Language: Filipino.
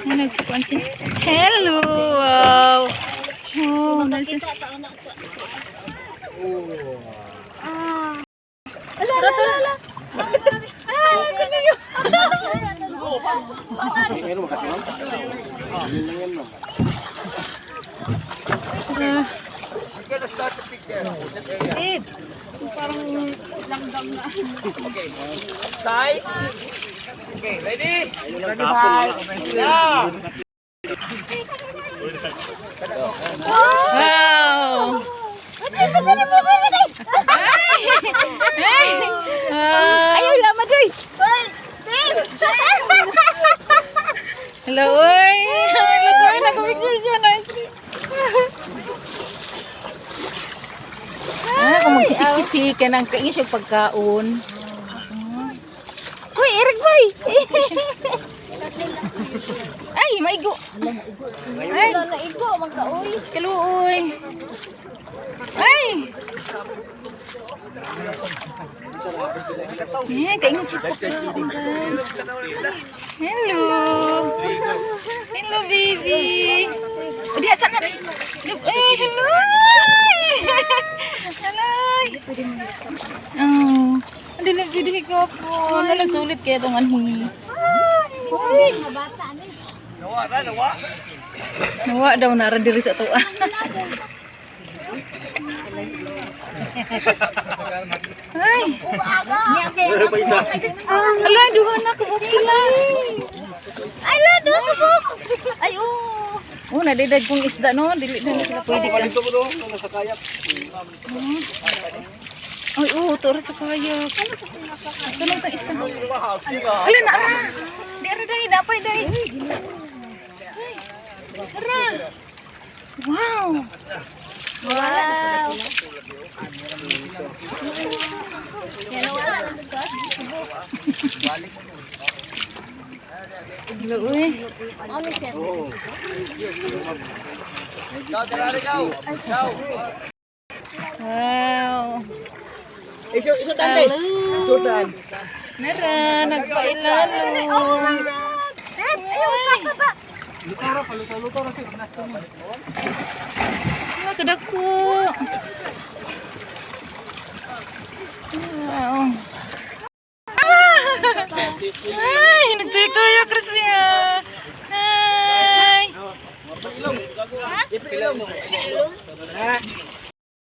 Ay, nagkukuan siya. Hello! Wow! Oh, nasa... Ala, ala, ala! Ay, pinyo! Parang langgam na. Okay. Stay. Okay, ready? Ready, bye. Yeah. Wow! Ayaw lang, Madoy! Hello, oy! Hello, oy! Nag-picture siya. Nice. Kung magkisik-kisik ka nang kaingin siya pagkaon. Uy, Eric boy! Ay, maigo! Ay, naigo, magka-uy. Kaluoy. Ay! Kaingin siya pagkaon, guys. Hello! Hello, baby! O, di asan na rin? Ay, hello! Hello! Oh, dinig ko po. Sulit kaya itong anhi. Ay! Nawa daw na rin diri sa ito. Ay! Ala, duha na kabuk sila. Ala, duha kabuk. Ay, oh. Oh, nadidag kong isda, no? Dili na sila pwede ka. Ay, oh, tora sa kayak. Saan ang isa? Ala, naara. Di ara dahi, napay dahi. Ara. Wow. Wow. Yan na wala. Hello, uy. Wow. Isutan din. Isutan. Nara, nagpailalo. Oh my God. Ayaw ka pa. Luto ra kasi. Ano, kadako.